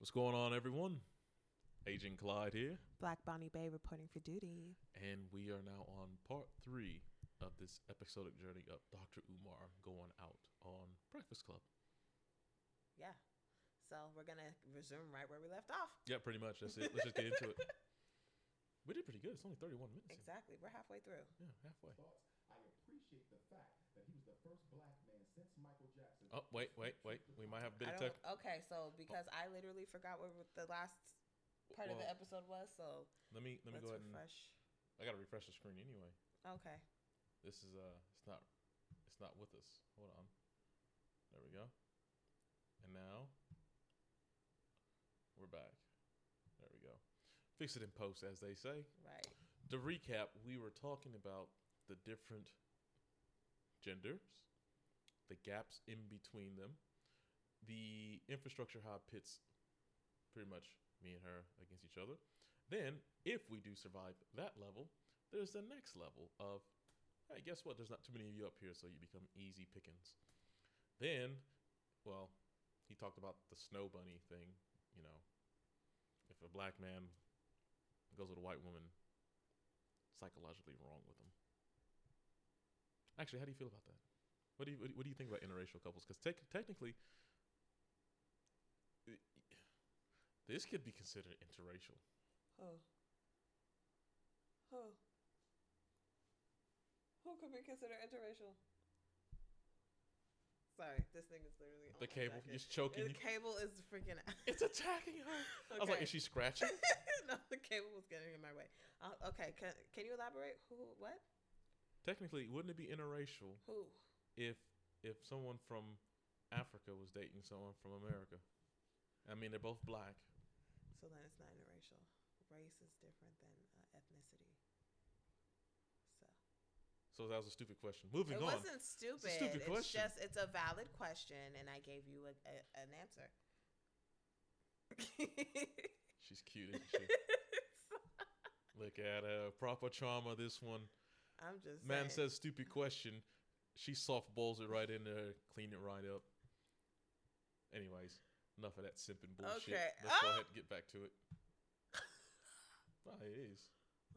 What's going on, everyone? Agent Clyde here. Black Bahni Bay reporting for duty. And we are now on part 3 of this episodic journey of Dr. Umar going out on Breakfast Club. Yeah. So we're going to resume right where we left off. Yeah, pretty much. That's it. Let's just get into it. We did pretty good. It's only 31 minutes. Exactly. We're halfway through. Yeah, halfway. I appreciate the fact that he was the first black man since Michael Jackson. Oh, wait. We might have a bit of tech. Okay, so because I literally forgot what the last part of the episode was, so let me go ahead refresh. I got to refresh the screen anyway. Okay. This is it's not with us. Hold on. There we go. And now we're back. There we go. Fix it in post, as they say. Right. To recap, we were talking about the different genders, the gaps in between them, the infrastructure, how it pits pretty much me and her against each other. Then, if we do survive that level, there's the next level of, hey, guess what? There's not too many of you up here, so you become easy pickings. Then, well, he talked about the snow bunny thing. You know, if a black man goes with a white woman, psychologically wrong with them. Actually, how do you feel about that? What do you think about interracial couples? Because technically, this could be considered interracial. Who could be considered interracial? Sorry, this thing is literally the cable. It's choking. The cable is freaking. It's attacking her. Okay. I was like, is she scratching? No, the cable was getting in my way. Okay, can you elaborate? Who? What? Technically, wouldn't it be interracial? Who? If someone from Africa was dating someone from America, I mean, they're both black. So then it's not interracial. Race is different than ethnicity. So that was a stupid question. Moving on. It wasn't stupid. It's a stupid question. It's a valid question, and I gave you an answer. She's cute, isn't she? Look at her. Proper trauma, this one. I'm just Man saying. says stupid question. She softballs it right in there, clean it right up. Anyways, enough of that simping bullshit. Okay. Let's go ahead and get back to it. It is.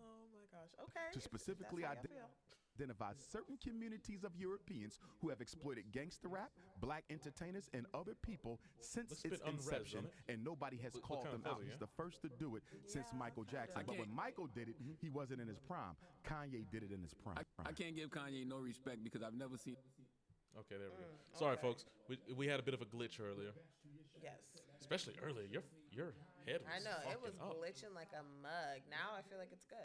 Oh my gosh. Okay. To specifically identify certain communities of Europeans who have exploited gangster rap, black entertainers, and other people since its inception, and nobody has called them out. He's the first to do it since Michael Jackson. But when Michael did it, he wasn't in his prime. Kanye did it in his prime. I can't give Kanye no respect because I've never seen. Okay, there we go. Sorry, folks. We had a bit of a glitch earlier. Yes. Especially earlier. Your head was I know. It was up. glitching like a mug. Now I feel like it's good.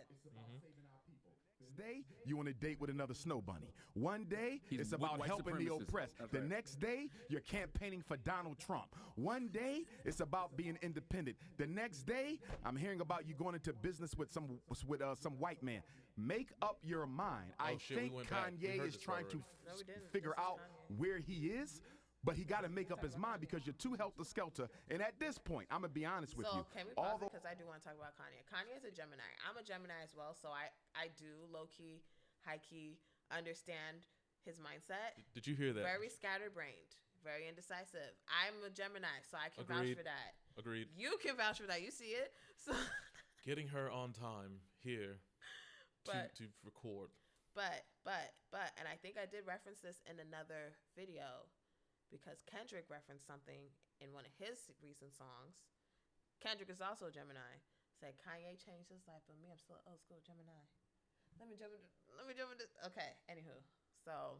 Next day, you on a date with another snow bunny. One day, it's about white helping the supremacist. oppressed. That's The right. next day, you're campaigning for Donald Trump. One day, it's about being independent. The next day, I'm hearing about you going into business with some white man. Make up your mind. I shit, we think went back. We Kanye heard is this trying to already. No, we didn't. figure This is out Kanye. where he is. But he got to make up his mind because you're too helter-skelter. And at this point, I'm going to be honest with So you. can we pause it? Because I do want to talk about Kanye. Kanye is a Gemini. I'm a Gemini as well, so I do low-key, high-key understand his mindset. Did you hear that? Very scatterbrained, very indecisive. I'm a Gemini, so I can vouch Agreed. for that. Agreed. You can vouch for that. You see it. So, Getting her on time here But- to record. but, and I think I did reference this in another video because Kendrick referenced something in one of his recent songs. Kendrick is also a Gemini. Said Kanye changed his life, but me, I'm still old school Gemini. Let me jump into. Okay, anywho. So,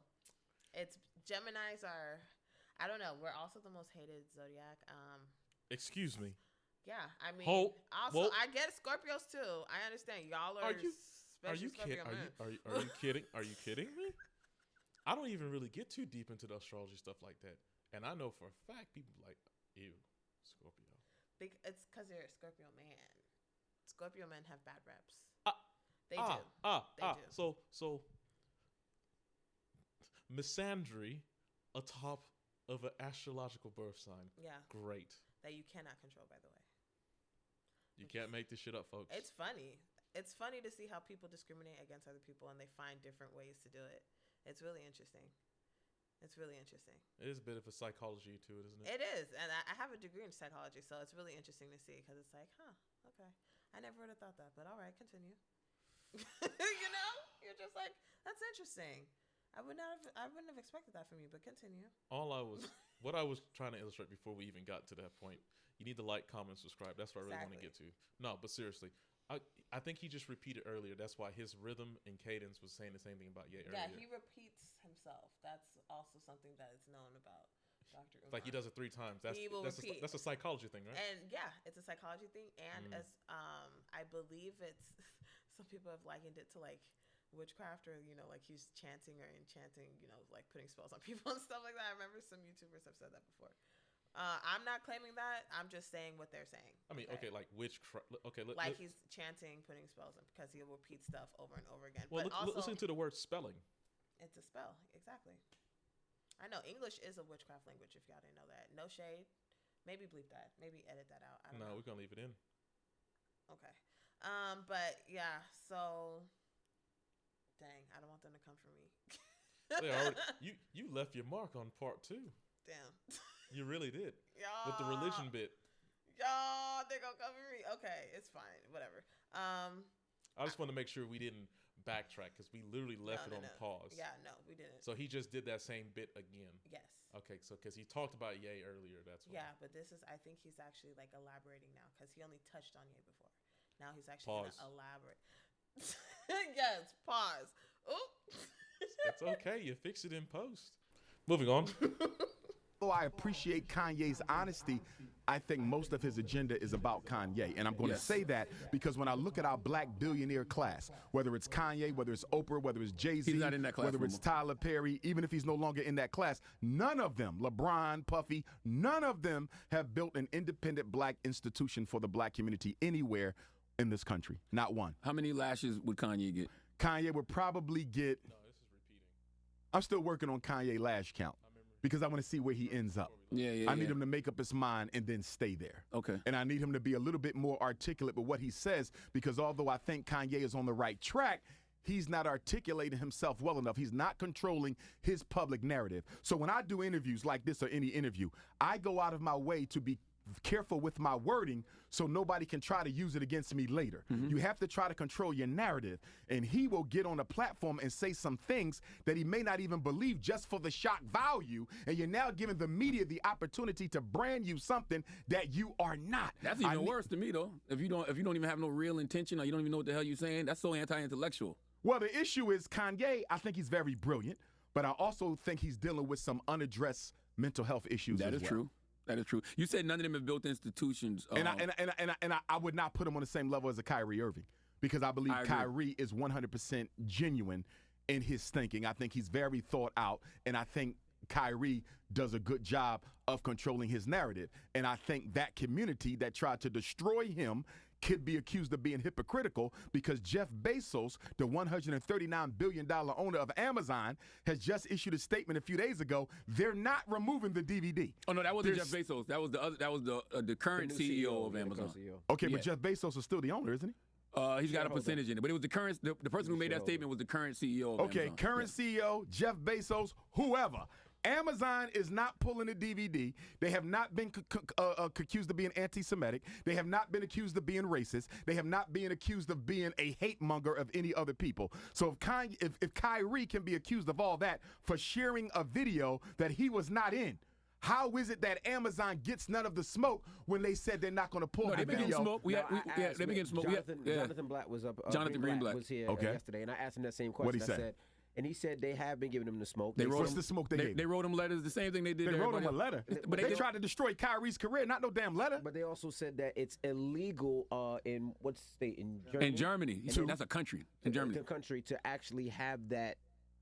it's Geminis are, I don't know. We're also the most hated zodiac. Excuse me. Yeah, I mean, Hold- also whoa. I get Scorpios too. I understand y'all are. Are you especially kidding? Scorpio men. Are you kidding? Are you kidding me? I don't even really get too deep into the astrology stuff like that, and I know for a fact people like, ew, Scorpio. It's because you're a Scorpio man. Scorpio men have bad reps. They do. do. So misandry atop of an astrological birth sign. Yeah. Great. That you cannot control, by the way. You can't make this shit up, folks. It's funny. It's funny to see how people discriminate against other people and they find different ways to do it. It's really interesting. It's really interesting. It is a bit of a psychology to it, isn't it? It is, and I have a degree in psychology, so it's really interesting to see because it's like, okay, I never would have thought that, but all right, continue. You know, you're just like, that's interesting. I wouldn't have expected that from you, but continue. What I was trying to illustrate before we even got to that point, you need to like, comment, subscribe. That's what I really want to get to. No, but seriously, I think he just repeated earlier. That's why his rhythm and cadence was saying the same thing about Ye earlier. Yeah, he repeats himself. That's also something that is known about Dr. Umar. Like he does it 3 times. That's a psychology thing, right? And yeah, it's a psychology thing. And as I believe it's some people have likened it to like witchcraft, or like he's chanting or enchanting, like putting spells on people and stuff like that. I remember some YouTubers have said that before. I'm not claiming that. I'm just saying what they're saying. I mean, okay, like witchcraft. Okay, he's chanting, putting spells in, because he'll repeat stuff over and over again. Well, listen to the word spelling. It's a spell, exactly. I know English is a witchcraft language. If y'all didn't know that, no shade. Maybe bleep that. Maybe edit that out. I don't know. We're gonna leave it in. Okay. But yeah. So, dang, I don't want them to come for me. You left your mark on part 2. Damn. You really did. Y'all, with the religion bit. Y'all, they're gonna come for me. Okay, it's fine. Whatever. I just want to make sure we didn't backtrack, because we literally left it on pause. Yeah, no, we didn't. So he just did that same bit again. Yes. Okay, so because he talked about Ye earlier, that's why. Yeah, but I think he's actually like elaborating now, because he only touched on Ye before. Now he's actually gonna elaborate. Yes, pause. Oop. It's okay. You fix it in post. Moving on. Though I appreciate Kanye's honesty, I think most of his agenda is about Kanye. And I'm going to say that because when I look at our black billionaire class, whether it's Kanye, whether it's Oprah, whether it's Jay-Z, whether it's Tyler Perry, even if he's no longer in that class, none of them, LeBron, Puffy, none of them have built an independent black institution for the black community anywhere in this country. Not one. How many lashes would Kanye get? Kanye would probably get... No, this is repeating. I'm still working on Kanye lash count, because I want to see where he ends up. I need him to make up his mind and then stay there. Okay. And I need him to be a little bit more articulate with what he says, because although I think Kanye is on the right track, he's not articulating himself well enough. He's not controlling his public narrative. So when I do interviews like this, or any interview, I go out of my way to be careful with my wording so nobody can try to use it against me later. You have to try to control your narrative, and he will get on a platform and say some things that he may not even believe just for the shock value, and you're now giving the media the opportunity to brand you something that you are not. That's even worse to me, though. If you don't even have no real intention, or you don't even know what the hell you're saying, that's so anti-intellectual. Well, the issue is Kanye, I think he's very brilliant, but I also think he's dealing with some unaddressed mental health issues as well. That is true. That is true. You said none of them have built institutions. And I would not put him on the same level as a Kyrie Irving, because I believe Kyrie is 100% genuine in his thinking. I think he's very thought out, and I think Kyrie does a good job of controlling his narrative. And I think that community that tried to destroy him could be accused of being hypocritical, because Jeff Bezos, the $139 billion owner of Amazon, has just issued a statement a few days ago. They're not removing the DVD. Oh no, that wasn't Jeff Bezos. That was the other. That was the current CEO of Amazon. Okay, but Jeff Bezos is still the owner, isn't he? He's got a percentage in it, but it was the current. The person who made that statement was the current CEO of Amazon. Current CEO, Jeff Bezos, whoever. Amazon is not pulling a DVD. They have not been accused of being anti-Semitic. They have not been accused of being racist. They have not been accused of being a hate monger of any other people. So if Kyrie can be accused of all that for sharing a video that he was not in, how is it that Amazon gets none of the smoke when they said they're not going to pull the video? Smoke. They've been getting smoke. Jonathan Black was up. Jonathan Greenblatt was here yesterday, and I asked him that same question. What'd he say? And he said they have been giving him the smoke. What's the smoke they gave? They wrote him letters, the same thing they did. They wrote him a letter. But they tried to destroy Kyrie's career, not no damn letter. But they also said that it's illegal in what state? In Germany? In Germany. That's a country. In Germany. The country to actually have that.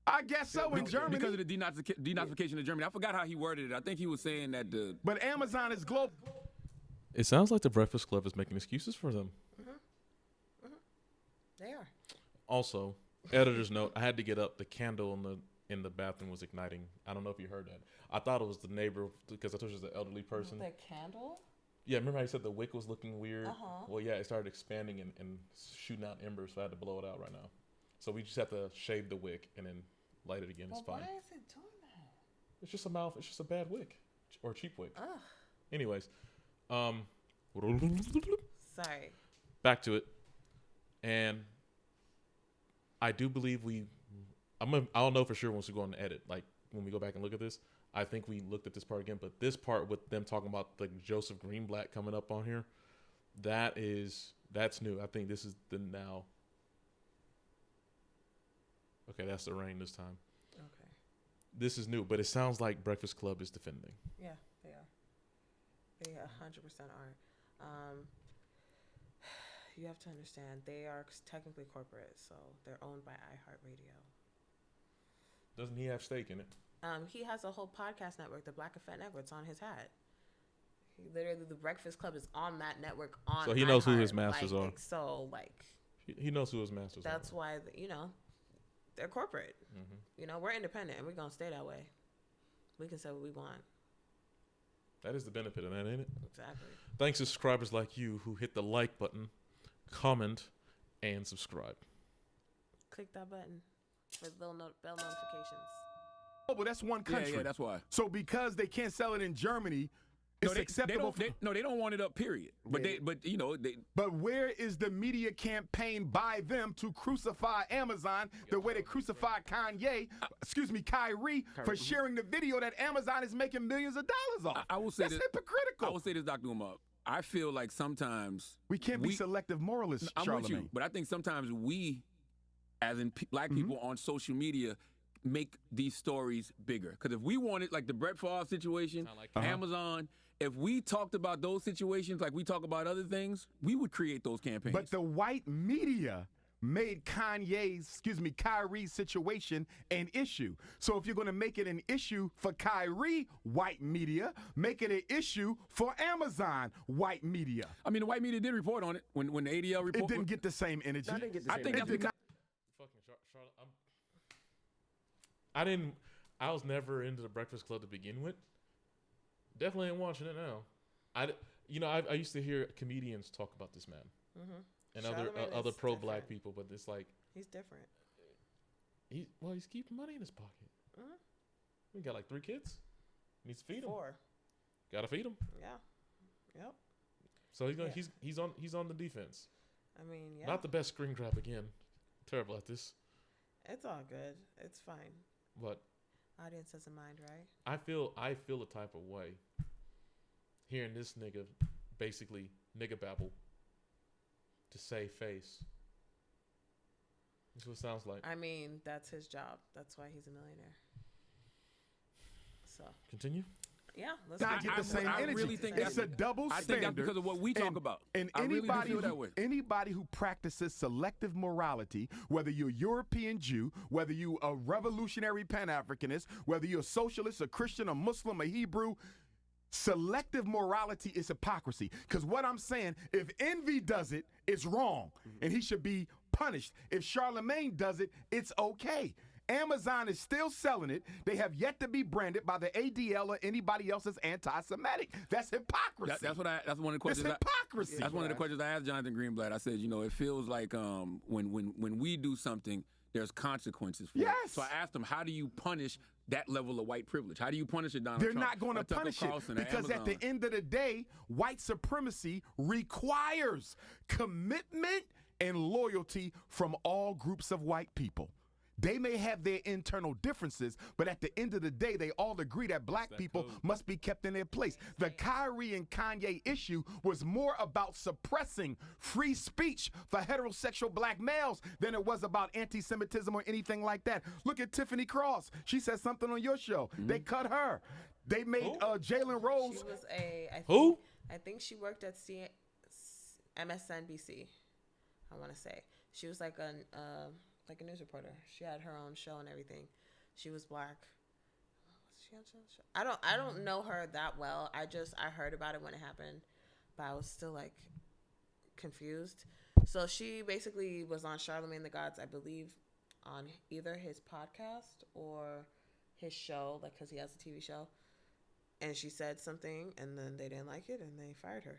I guess so, in Germany. Because of the denazification of Germany. I forgot how he worded it. I think he was saying that But Amazon is global. It sounds like the Breakfast Club is making excuses for them. They are. Also, editor's note, I had to get up. The candle in the bathroom was igniting. I don't know if you heard that. I thought it was the neighbor, because I thought she was an elderly person. The candle? Yeah, remember how you said the wick was looking weird? Well, yeah, it started expanding and shooting out embers, so I had to blow it out right now. So we just have to shade the wick and then light it again. It's fine. Why is it doing that? It's just a mouth. It's just a bad wig or a cheap wig. Ugh. Anyways, Sorry. back to it, and I do believe I don't know for sure once we go on the edit. Like when we go back and look at this, I think we looked at this part again. But this part with them talking about the Joseph Greenblatt coming up on here, that's new. I think this is the now. Okay, that's the rain this time. Okay. This is new, but it sounds like Breakfast Club is defending. Yeah, they are. They 100% are. You have to understand, they are technically corporate, so they're owned by iHeartRadio. Doesn't he have stake in it? He has a whole podcast network, the Black Effect Network. It's on his hat. Literally, the Breakfast Club is on that network. So he knows who his masters are. He knows who his masters are. That's why they're corporate. Mm-hmm. We're independent, and we're gonna stay that way. We can say what we want. That is the benefit of that, ain't it? Exactly. Thanks to subscribers like you who hit the like button, comment, and subscribe. Click that button for the little bell notifications. Oh, but that's one country. Yeah, that's why. So because they can't sell it in Germany, it's acceptable. They don't want it up. Period. But But where is the media campaign by them to crucify Amazon the way they crucified Kyrie for sharing the video that Amazon is making millions of dollars off? I will say that's hypocritical. I will say this, Dr. Umar. I feel like sometimes we can't be selective moralists. I'm Charlamagne. with you, but I think sometimes we, as in black people on social media, make these stories bigger. Because if we wanted, like the Brett Favre situation, Amazon, if we talked about those situations like we talk about other things, we would create those campaigns. But the white media made Kyrie's situation an issue. So if you're going to make it an issue for Kyrie, white media, make it an issue for Amazon, white media. I mean, the white media did report on it when the ADL reported. It didn't get the same energy. No, it didn't get the same I think energy. that's because I was never into the Breakfast Club to begin with. Definitely ain't watching it now. I used to hear comedians talk about this man and other pro-black people, but it's like he's different. He's keeping money in his pocket. He got like 3 kids. Needs to feed them. 4. Gotta feed them. Yeah. Yep. So he's on the defense. I mean, yeah. Not the best screen grab again. Terrible at this. It's all good. It's fine. But audience doesn't mind, right? I feel a type of way hearing this nigga basically nigga babble to save face. That's what it sounds like. I mean, that's his job. That's why he's a millionaire. So continue. Yeah, let's not get the same energy. Really think it's a double standard. I think that's because of what we talk about. And anybody who practices selective morality, whether you're a European Jew, whether you're a revolutionary Pan-Africanist, whether you're a socialist, a Christian, a Muslim, a Hebrew, selective morality is hypocrisy. Because what I'm saying, if Envy does it, it's wrong, and he should be punished. If Charlamagne does it, it's okay. Amazon is still selling it. They have yet to be branded by the ADL or anybody else as anti-Semitic. That's hypocrisy. That's one of the questions. It's hypocrisy. That's one of the questions I asked Jonathan Greenblatt. I said, it feels like when we do something, there's consequences for it. So I asked him, how do you punish that level of white privilege? How do you punish it, Donald Trump? They're not going to punish it because at the end of the day, white supremacy requires commitment and loyalty from all groups of white people. They may have their internal differences, but at the end of the day, they all agree that black people must be kept in their place. The Kyrie and Kanye issue was more about suppressing free speech for heterosexual black males than it was about anti-Semitism or anything like that. Look at Tiffany Cross. She said something on your show. They cut her. They made Jalen Rose. She was I think she worked at MSNBC, I want to say. She was like a news reporter. She had her own show and everything. She was black. Was she on the show? I don't know her that well. I heard about it when it happened, but I was still like confused. So she basically was on Charlamagne the God's, I believe, on either his podcast or his show, like because he has a TV show. And she said something, and then they didn't like it, and they fired her.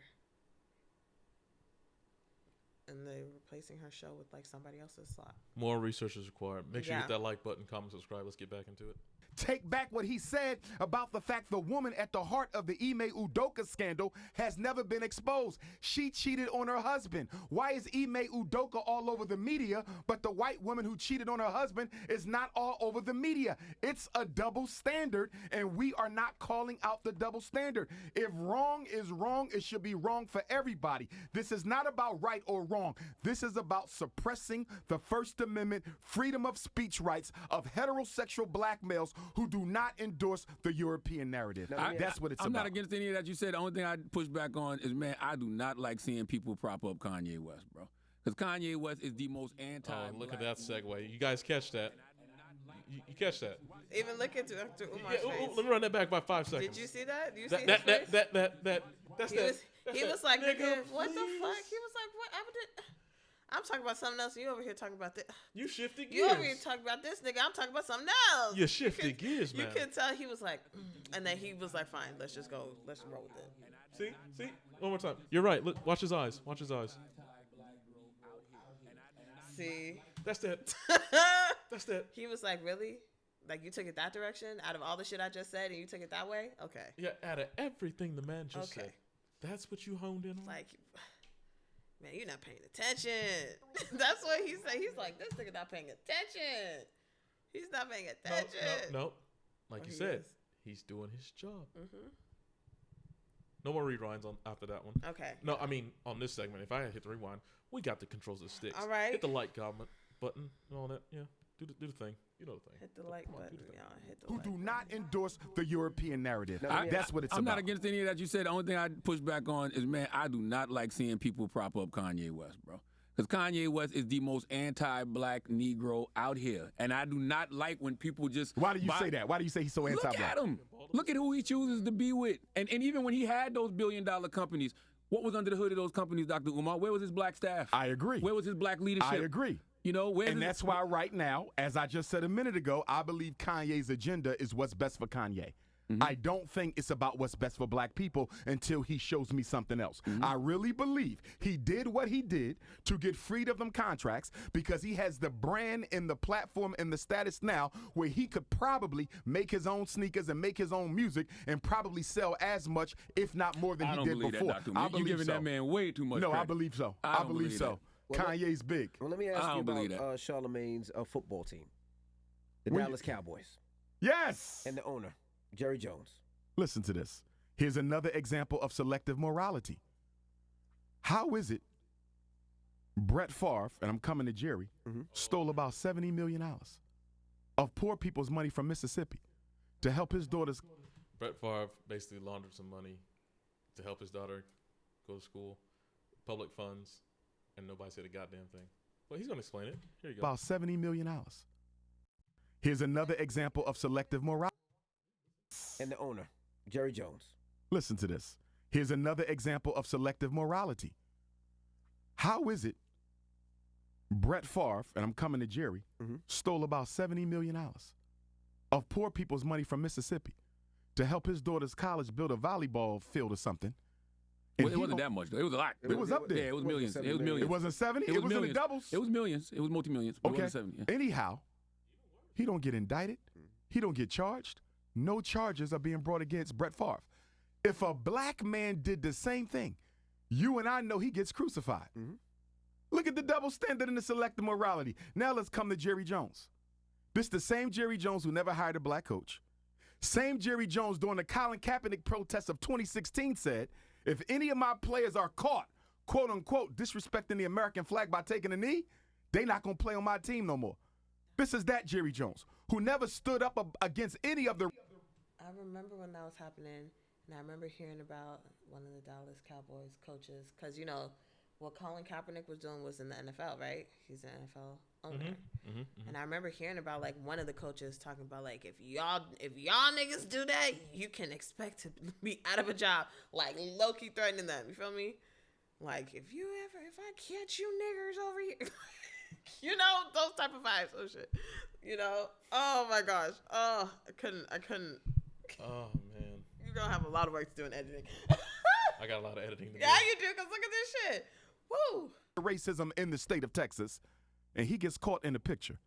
And they're replacing her show with like somebody else's slot. More research is required. Make sure you hit that like button, comment, subscribe. Let's get back into it. take back what he said about the fact the woman at the heart of the Ime Udoka scandal has never been exposed. She cheated on her husband. Why is Ime Udoka all over the media, but the white woman who cheated on her husband is not all over the media? It's a double standard, and we are not calling out the double standard. If wrong is wrong, it should be wrong for everybody. This is not about right or wrong. This is about suppressing the First Amendment freedom of speech rights of heterosexual black males who do not endorse the European narrative. That's what it's I'm about. not against any of that you said. The only thing I push back on is, man, I do not like seeing people prop up Kanye West, bro. Because Kanye West is the most anti. Oh, look at that segue. You guys catch that? You catch that? Even look into Umar's face. Let me run that back by 5 seconds. Did you see that? Do you see his face? He was like, nigga, what the fuck? He was like, what? I'm talking about something else. You over here talking about this. You shifted gears. You over here talking about this, nigga. I'm talking about something else. You shifted gears, man. You can tell he was like, and then he was like, fine, let's just go. Let's roll with it. See? One more time. You're right. Look, watch his eyes. Watch his eyes. See? That's that. That's that. He was like, really? Like, you took it that direction? Out of all the shit I just said, and you took it that way? Okay. Yeah, out of everything the man just said. That's what you honed in on? Like, man, you're not paying attention. That's what he said. He's like, this nigga not paying attention. He's not paying attention. No. Like you said, he's doing his job. Mm-hmm. No more rewinds on after that one. Okay. No, I mean, on this segment, if I hit the rewind, we got the controls of the sticks. All right. Hit the like comment button and all that. Yeah. Do the thing. You know the thing. Hit the like button. Yeah, hit the who like do button. not endorse the European narrative. That's what it's about. I'm not against any of that you said. The only thing I push back on is, man, I do not like seeing people prop up Kanye West, bro. Because Kanye West is the most anti-black Negro out here. And I do not like when people just... Why do you say that? Why do you say he's so anti-black? Look at him. Look at who he chooses to be with. And even when he had those billion-dollar companies, what was under the hood of those companies, Dr. Umar? Where was his black staff? I agree. Where was his black leadership? I agree. You know, and that's why right now, as I just said a minute ago, I believe Kanye's agenda is what's best for Kanye. Mm-hmm. I don't think it's about what's best for black people until he shows me something else. Mm-hmm. I really believe he did what he did to get freed of them contracts because he has the brand and the platform and the status now where he could probably make his own sneakers and make his own music and probably sell as much, if not more than he did before. I believe you're giving that man way too much credit. I believe so. I believe so. Well, Kanye's big. Well, let me ask you about Charlamange's football team, the Dallas Cowboys. Yes. And the owner, Jerry Jones. Listen to this. Here's another example of selective morality. How is it Brett Favre, and I'm coming to Jerry, stole about $70 million of poor people's money from Mississippi to help his daughters? Brett Favre basically laundered some money to help his daughter go to school, public funds. And nobody said a goddamn thing. Well, he's going to explain it. Here you go. About $70 million. Here's another example of selective morality. And the owner, Jerry Jones. Listen to this. Here's another example of selective morality. How is it Brett Favre, and I'm coming to Jerry, stole about $70 million of poor people's money from Mississippi to help his daughter's college build a volleyball field or something? Well, it wasn't that much, though. It was a lot. It was up there. Yeah, it was millions. It was millions. It wasn't 70? It was in the doubles? It was millions. It was multi-millions. But okay. It wasn't 70. Yeah. Anyhow, he don't get indicted. He don't get charged. No charges are being brought against Brett Favre. If a black man did the same thing, you and I know he gets crucified. Look at the double standard and the selective morality. Now let's come to Jerry Jones. This the same Jerry Jones who never hired a black coach. Same Jerry Jones during the Colin Kaepernick protest of 2016 said, if any of my players are caught, quote unquote, disrespecting the American flag by taking a knee, they not going to play on my team no more. This is that Jerry Jones, who never stood up against any of the... I remember when that was happening, and I remember hearing about one of the Dallas Cowboys coaches, because, you know, what Colin Kaepernick was doing was in the NFL, right? He's an NFL owner. And I remember hearing about, like, one of the coaches talking about, like, if y'all niggas do that, you can expect to be out of a job. Like, low-key threatening them. You feel me? Like, if I catch you niggers over here, you know, those type of vibes. Oh, shit. You know? Oh, my gosh. Oh, I couldn't. Oh, man. You're going to have a lot of work to do in editing. I got a lot of editing to do. Yeah, you do, because look at this shit. Woo! Racism in the state of Texas, and he gets caught in the picture.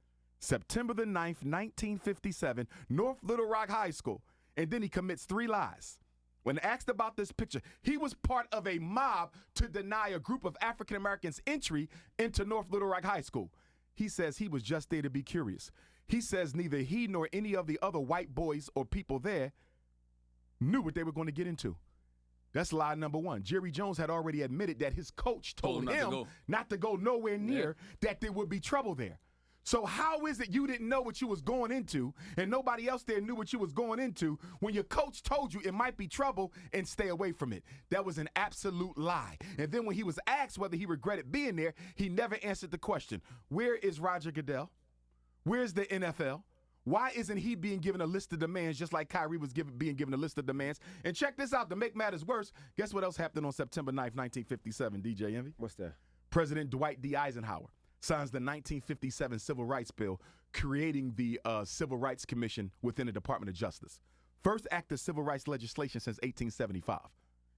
September the 9th, 1957, North Little Rock High School. And then he commits 3 lies. When asked about this picture, he was part of a mob to deny a group of African Americans entry into North Little Rock High School. He says he was just there to be curious. He says neither he nor any of the other white boys or people there knew what they were going to get into. That's lie number 1. Jerry Jones had already admitted that his coach told him not to go nowhere near, that there would be trouble there. So how is it you didn't know what you was going into and nobody else there knew what you was going into when your coach told you it might be trouble and stay away from it? That was an absolute lie. And then when he was asked whether he regretted being there, he never answered the question. Where is Roger Goodell? Where's the NFL? Why isn't he being given a list of demands just like Kyrie was being given a list of demands? And check this out, to make matters worse, guess what else happened on September 9th, 1957, DJ Envy? What's that? President Dwight D. Eisenhower signs the 1957 Civil Rights Bill, creating the Civil Rights Commission within the Department of Justice. First act of civil rights legislation since 1875.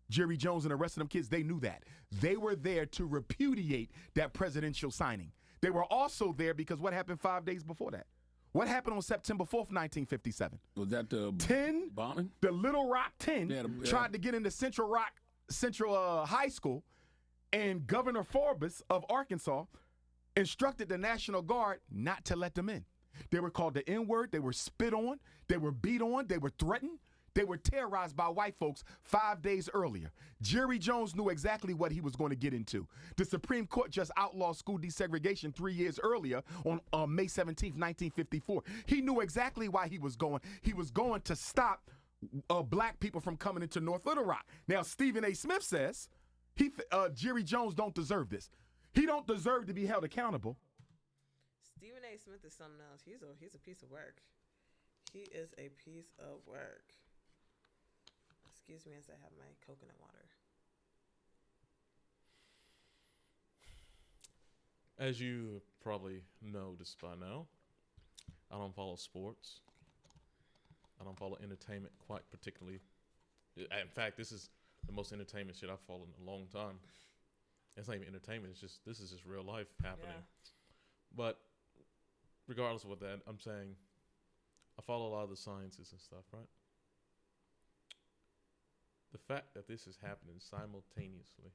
Jerry Jones and the rest of them kids, they knew that. They were there to repudiate that presidential signing. They were also there because what happened 5 days before that? What happened on September 4th, 1957? Was that the 10, bombing? The Little Rock 10 tried to get into Central High School, and Governor Forbes of Arkansas instructed the National Guard not to let them in. They were called the N-word. They were spit on. They were beat on. They were threatened. They were terrorized by white folks 5 days earlier. Jerry Jones knew exactly what he was going to get into. The Supreme Court just outlawed school desegregation 3 years earlier on May 17th, 1954. He knew exactly why he was going. He was going to stop black people from coming into North Little Rock. Now, Stephen A. Smith says Jerry Jones don't deserve this. He don't deserve to be held accountable. Stephen A. Smith is something else. He's a piece of work. He is a piece of work. Excuse me as I have my coconut water. As you probably know this by now, I don't follow sports. I don't follow entertainment quite particularly. In fact, this is the most entertainment shit I've followed in a long time. It's not even entertainment. This is just real life happening. Yeah. But regardless of what that, I'm saying I follow a lot of the sciences and stuff, right? The fact that this is happening simultaneously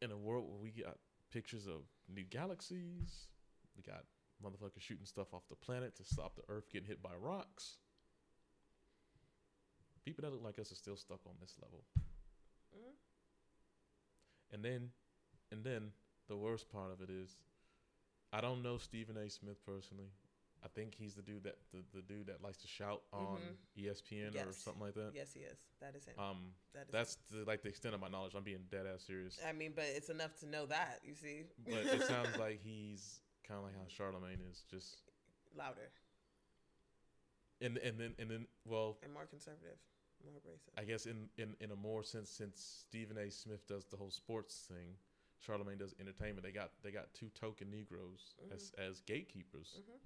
in a world where we got pictures of new galaxies, we got motherfuckers shooting stuff off the planet to stop the Earth getting hit by rocks. People that look like us are still stuck on this level. Mm-hmm. And then the worst part of it is, I don't know Stephen A. Smith personally. I think he's the dude that the dude that likes to shout on ESPN or something like that. Yes, he is. That is him. That's like the extent of my knowledge. I'm being dead ass serious. I mean, but it's enough to know that, you see. But it sounds like he's kind of like how Charlamagne is, just louder. And then well, and more conservative, more abrasive. I guess in a more sense, since Stephen A. Smith does the whole sports thing, Charlamagne does entertainment. They got two token Negroes as gatekeepers. Mm-hmm.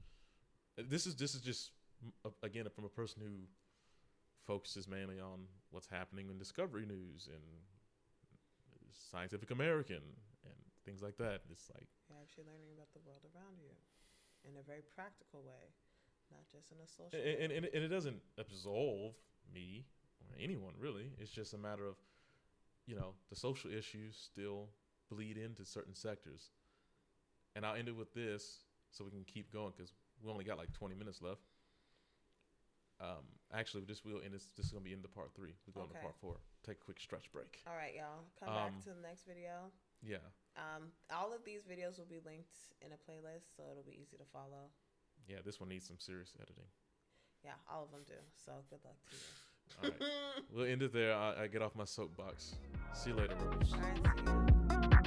This is just again from a person who focuses mainly on what's happening in Discovery News and Scientific American and things like that. It's like you're actually learning about the world around you in a very practical way, not just in a social way. And it doesn't absolve me or anyone really. It's just a matter of, the social issues still bleed into certain sectors. And I'll end it with this so we can keep going because we only got like 20 minutes left. Actually, this is going to be into part 3. We're going to part 4. Take a quick stretch break. All right, y'all. Come back to the next video. Yeah. All of these videos will be linked in a playlist, so it'll be easy to follow. Yeah, this one needs some serious editing. Yeah, all of them do. So good luck to you. All right. We'll end it there. I get off my soapbox. See you later, Rebels. All right, see you.